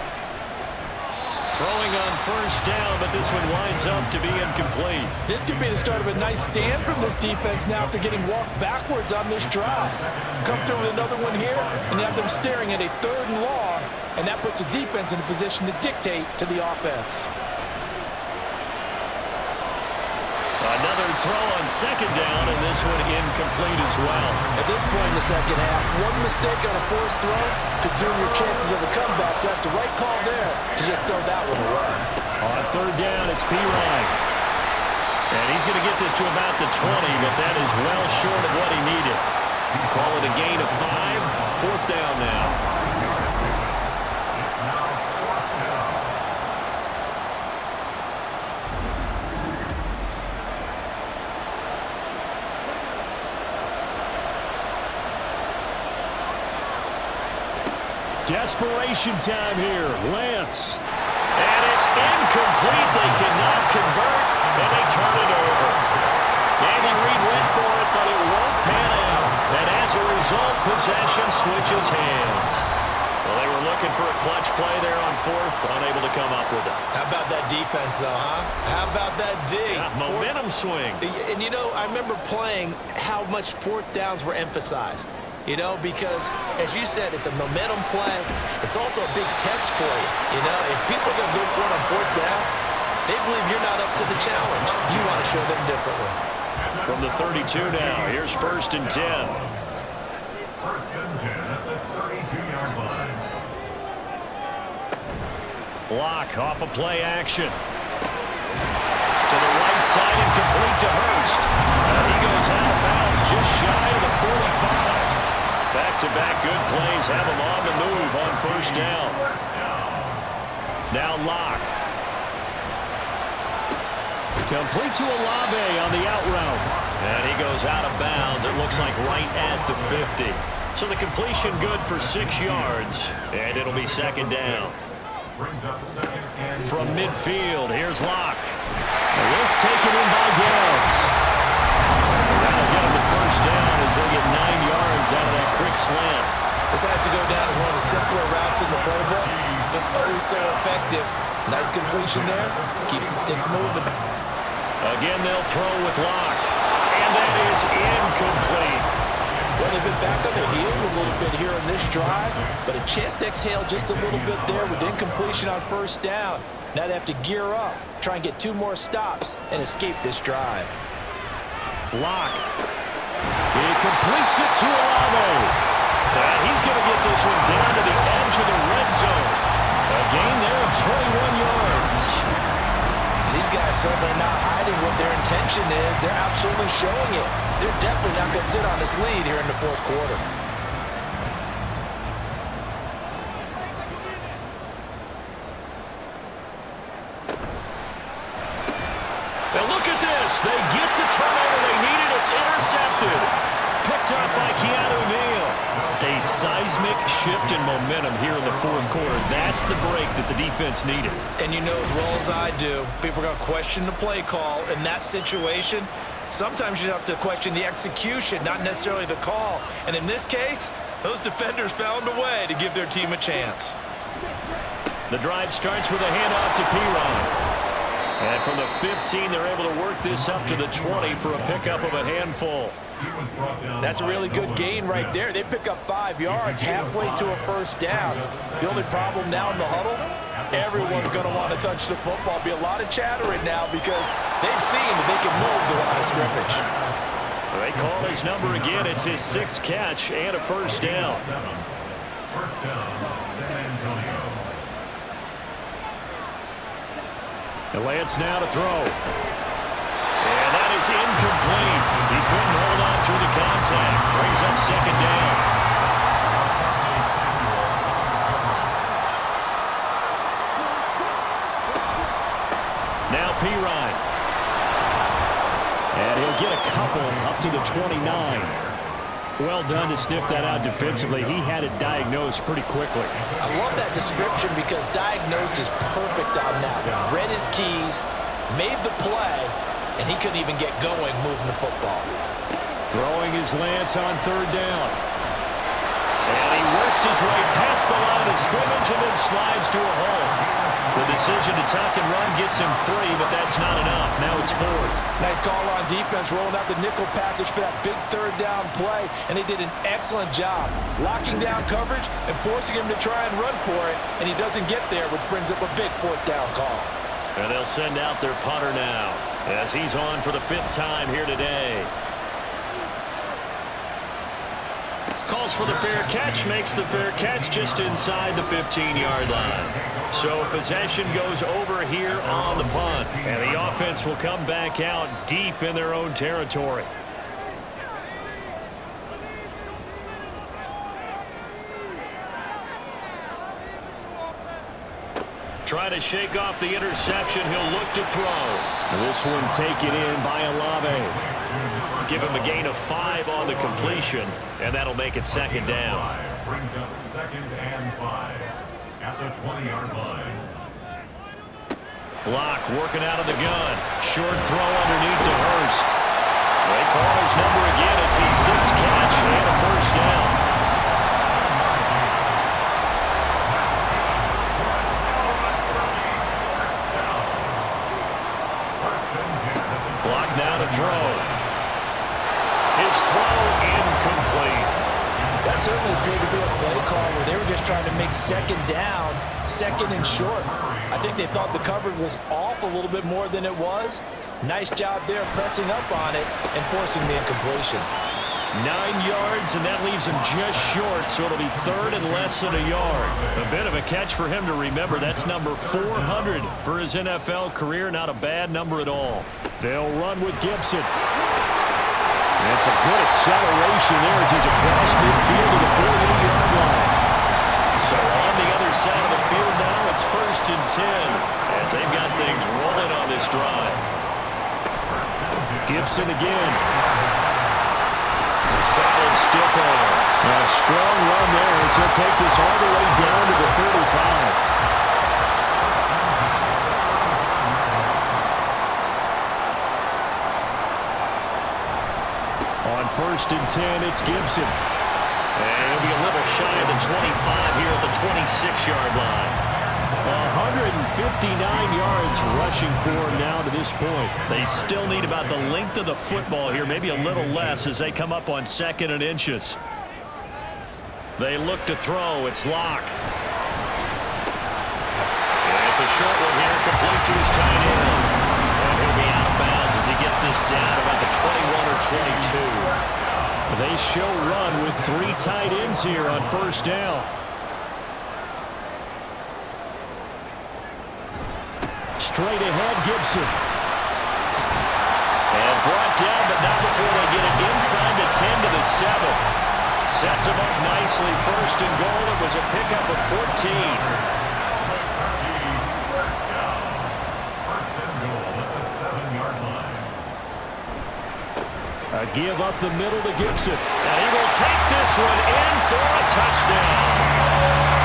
Throwing on first down, but this one winds up to be incomplete. This could be the start of a nice stand from this defense now after getting walked backwards on this drive. Come through with another one here, and you have them staring at a 3rd and long, and that puts the defense in a position to dictate to the offense. Another throw on second down, and this one incomplete as well. At this point in the second half, one mistake on a forced throw could doom your chances of a comeback, so that's the right call there to just throw that one away. On third down, it's Pirine. And he's going to get this to about the 20, but that is well short of what he needed. Call it a gain of 5, 4th down now. Desperation time here. Lance. And it's incomplete. They cannot convert, and they turn it over. Andy Reid went for it, but it won't pan out. And as a result, possession switches hands. Well, they were looking for a clutch play there on 4th, unable to come up with it. How about that defense, though, huh? How about that D? Yeah, momentum swing. And, you know, I remember playing how much 4th downs were emphasized. You know, because, as you said, it's a momentum play. It's also a big test for you. You know, if people are going to go for it on 4th down, they believe you're not up to the challenge. You want to show them differently. From the 32 now, here's 1st and 10. 1st and 10 at the 32-yard line. Block off of play action. To the right side and complete to Hurst. And he goes out of bounds just shy of the 45. Back-to-back good plays have him on the move on first down. Now Locke. Complete to Olave on the out route. And he goes out of bounds. It looks like right at the 50. So the completion good for 6 yards. And it'll be second down. From midfield, here's Locke. This taken in by Downs. That'll get him the first down as they get 9 yards out of that quick slant. This has to go down as one of the simpler routes in the playbook, but always so effective. Nice completion there. Keeps the sticks moving. Again, they'll throw with Locke. And that is incomplete. Well, they've been back on their heels a little bit here on this drive, but a chance to exhale just a little bit there with incompletion on first down. Now they have to gear up, try and get 2 more stops, and escape this drive. Locke. He completes it to Olave. And he's going to get this one down to the edge of the red zone. A gain there of 21 yards. These guys certainly not hiding what their intention is. They're absolutely showing it. They're definitely not going to sit on this lead here in the fourth quarter. And look at this. They get the turnover they needed. It's intercepted. Picked up by Keanu Neal. A seismic shift in momentum here in the fourth quarter. That's the break that the defense needed. And you know as well as I do, people are going to question the play call in that situation. Sometimes you have to question the execution, not necessarily the call. And in this case, those defenders found a way to give their team a chance. The drive starts with a handoff to Piron. And from the 15, they're able to work this up to the 20 for a pickup of a handful. That's a really good gain right there. They pick up 5 yards halfway to a first down. The only problem now in the huddle, everyone's going to want to touch the football. Be a lot of chattering now because they've seen that they can move the line of scrimmage. They call his number again. It's his 6th catch and a first down. First down, San Antonio. And Lance now to throw. And that is incomplete. He couldn't hold on through the contact. Brings up second down. Now Piron. And he'll get a couple up to the 29. Well done to sniff that out defensively. He had it diagnosed pretty quickly. I love that description because diagnosed is perfect on that one. Read his keys, made the play, and he couldn't even get going moving the football. Throwing his Lance on third down. And he works his way past the line of scrimmage and then slides to a hole. The decision to tuck and run gets him 3, but that's not enough. Now it's 4th. Nice call on defense, rolling out the nickel package for that big third down play, and they did an excellent job locking down coverage and forcing him to try and run for it, and he doesn't get there, which brings up a big 4th down call. And they'll send out their punter now as he's on for the 5th time here today. Calls for the fair catch, makes the fair catch just inside the 15-yard line. So possession goes over here on the punt, and the offense will come back out deep in their own territory. Trying to shake off the interception, he'll look to throw. This one taken in by Olave. Give him a gain of 5 on the completion, and that'll make it second down. Brings up 2nd and 5 at the 20-yard line. Locke working out of the gun. Short throw underneath to Hurst. They call his number again. It's his 6th catch and a first down. Locke now to throw. His throw incomplete. That certainly appeared to be a play call where they were just trying to make second down, 2nd and short. I think they thought the coverage was off a little bit more than it was. Nice job there pressing up on it and forcing the incompletion. 9 yards, and that leaves him just short, so it'll be third and less than a yard. A bit of a catch for him to remember. That's number 400 for his NFL career. Not a bad number at all. They'll run with Gibson. And some good acceleration there as he's across midfield to the 48-yard line. So on the other side of the field now, it's 1st and 10 as they've got things rolling on this drive. Gibson again. Solid stiff arm. And a strong run there as he'll take this all the way down to the 35. On 1st and 10, it's Gibson. And he'll be a little shy of the 25 here at the 26-yard line. 159 yards rushing for him now to this point. They still need about the length of the football here, maybe a little less as they come up on 2nd and inches. They look to throw. It's Locke. And it's a short one here, complete to his tight end. And he'll be out of bounds as he gets this down about the 21 or 22. They show run with 3 tight ends here on 1st down. Straight ahead, Gibson. And brought down, but not before they get it inside the 10 to the 7. Sets him up nicely. 1st and goal. It was a pickup of 14. A give up the middle to Gibson. And he will take this one in for a touchdown.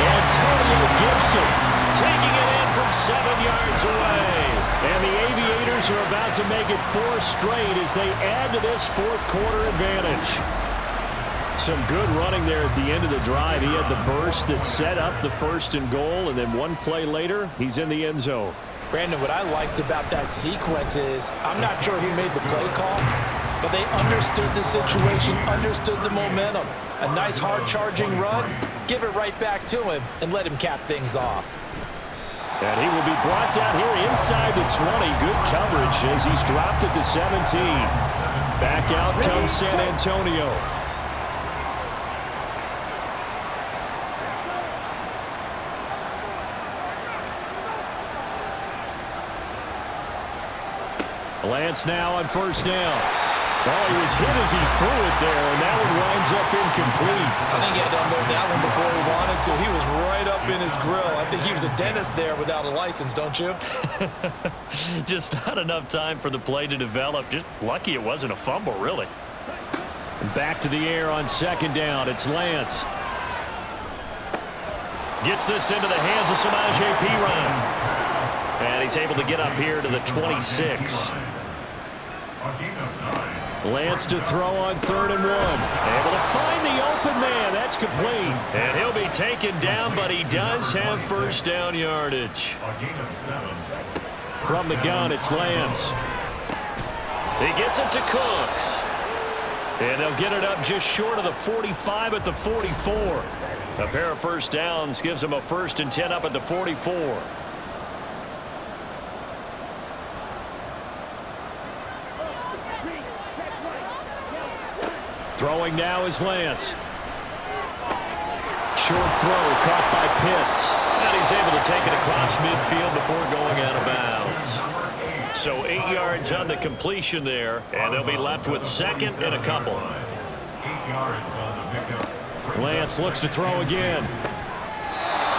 Antonio Gibson taking it in from 7 yards away. And the Aviators are about to make it 4 straight as they add to this 4th quarter advantage. Some good running there at the end of the drive. He had the burst that set up the 1st and goal, and then one play later, he's in the end zone. Brandon, what I liked about that sequence is I'm not sure who made the play call, but they understood the situation, understood the momentum. A nice hard-charging run, give it right back to him, and let him cap things off. And he will be brought down here inside the 20. Good coverage as he's dropped at the 17. Back out comes San Antonio. Lance now on 1st down. Oh, he was hit as he threw it there, and that one winds up incomplete. I think he had to unload that one before he wanted to. He was right up in his grill. I think he was a dentist there without a license, don't you? Just not enough time for the play to develop. Just lucky it wasn't a fumble, really. Back to the air on 2nd down. It's Lance. Gets this into the hands of Samaje Perine. And he's able to get up here to the 26. Lance to throw on 3rd and 1. Able to find the open man. That's complete. And he'll be taken down, but he does have 1st down yardage. From the gun, it's Lance. He gets it to Cooks. And they'll get it up just short of the 45 at the 44. A pair of 1st downs gives them a 1st and 10 up at the 44. Throwing now is Lance. Short throw caught by Pitts. And he's able to take it across midfield before going out of bounds. So 8 yards on the completion there, and they'll be left with 2nd and a couple. Lance looks to throw again.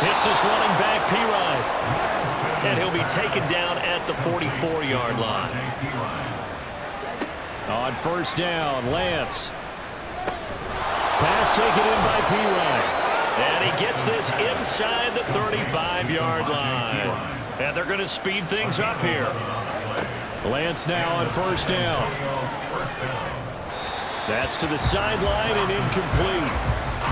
Hits his running back, Perine. And he'll be taken down at the 44-yard line. On 1st down, Lance. Pass taken in by Perine. And he gets this inside the 35-yard line. And they're going to speed things up here. Lance now on 1st down. That's to the sideline and incomplete.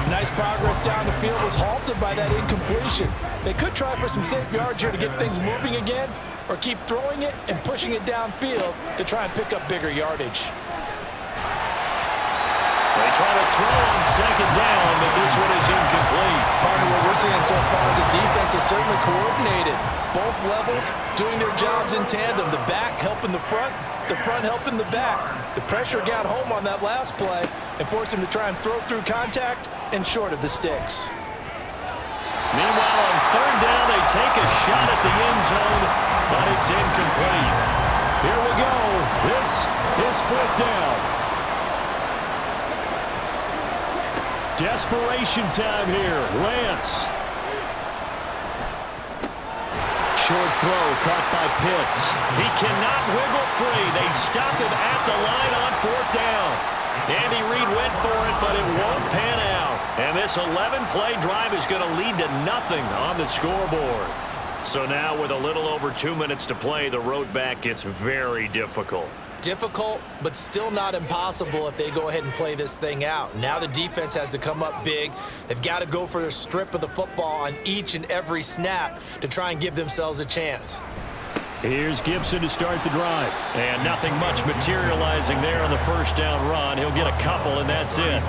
Nice progress down the field was halted by that incompletion. They could try for some safe yards here to get things moving again, or keep throwing it and pushing it downfield to try and pick up bigger yardage. They try to throw on 2nd down, but this one is incomplete. Part of what we're seeing so far is the defense is certainly coordinated. Both levels doing their jobs in tandem. The back helping the front, the front helping the back. The pressure got home on that last play and forced him to try and throw through contact and short of the sticks. Meanwhile, on third down, they take a shot at the end zone, but it's incomplete. Here we go. This is fourth down. Desperation time here. Lance. Short throw caught by Pitts. He cannot wiggle free. They stop him at the line on fourth down. Andy Reid went for it, but it won't pan out. And this 11-play drive is going to lead to nothing on the scoreboard. So now with a little over 2 minutes to play, the road back gets very difficult. Difficult, but still not impossible if they go ahead and play this thing out. Now the defense has to come up big. They've got to go for their strip of the football on each and every snap to try and give themselves a chance. Here's Gibson to start the drive. And nothing much materializing there on the first down run. He'll get a couple, and that's it.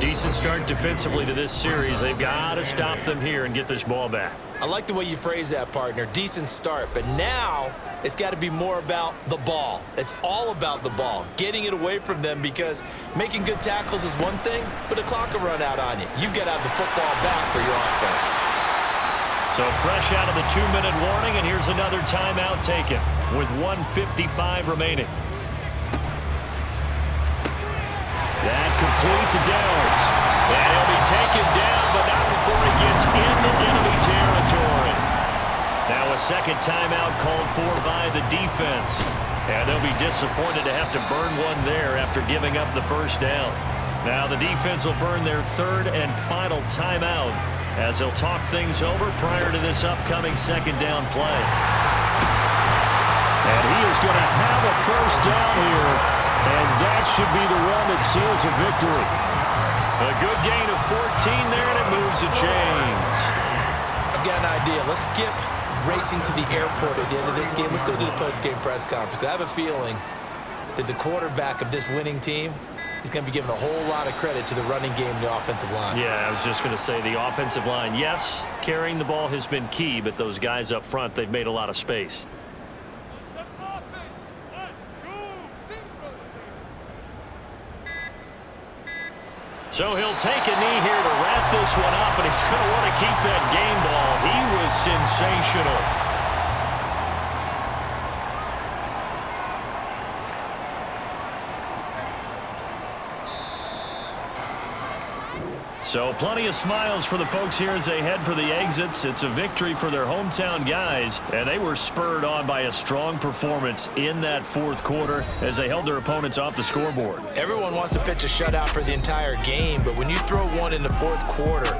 Decent start defensively to this series. They've got to stop them here and get this ball back. I like the way you phrase that, partner. Decent start, but now it's got to be more about the ball. It's all about the ball, getting it away from them, because making good tackles is one thing, but the clock will run out on you. You've got to have the football back for your offense. So fresh out of the 2-minute warning, and here's another timeout taken with 1:55 remaining. That complete to Downs. And he'll be taken down, but not before he gets into enemy territory. Now a second timeout called for by the defense. And they'll be disappointed to have to burn one there after giving up the first down. Now the defense will burn their third and final timeout as they'll talk things over prior to this upcoming second down play. And he is going to have a first down here, and that should be the one that seals a victory. A good gain of 14 there, and it moves the chains. I've got an idea. Let's skip racing to the airport at the end of this game. Let's go to the post-game press conference. I have a feeling that the quarterback of this winning team is going to be given a whole lot of credit to the running game and the offensive line. Yeah, I was just going to say the offensive line, yes, carrying the ball has been key, but those guys up front, they've made a lot of space. So he'll take a knee here to wrap this one up, and he's going to want to keep that game ball. He was sensational. So plenty of smiles for the folks here as they head for the exits. It's a victory for their hometown guys, and they were spurred on by a strong performance in that fourth quarter as they held their opponents off the scoreboard. Everyone wants to pitch a shutout for the entire game, but when you throw one in the fourth quarter,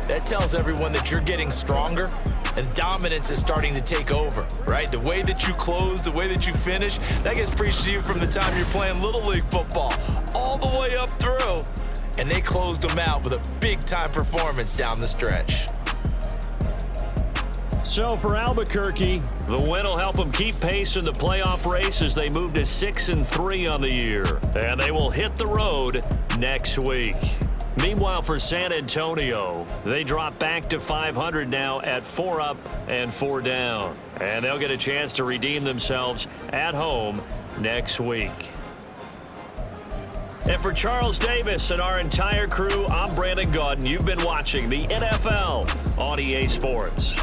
that tells everyone that you're getting stronger and dominance is starting to take over, right? The way that you close, the way that you finish, that gets preached to you from the time you're playing Little League football all the way up through. And they closed them out with a big-time performance down the stretch. So for Albuquerque, the win will help them keep pace in the playoff race as they move to 6-3 on the year. And they will hit the road next week. Meanwhile, for San Antonio, they drop back to 500 now at 4 up and 4 down. And they'll get a chance to redeem themselves at home next week. And for Charles Davis and our entire crew, I'm Brandon Gaudin. You've been watching the NFL on EA Sports.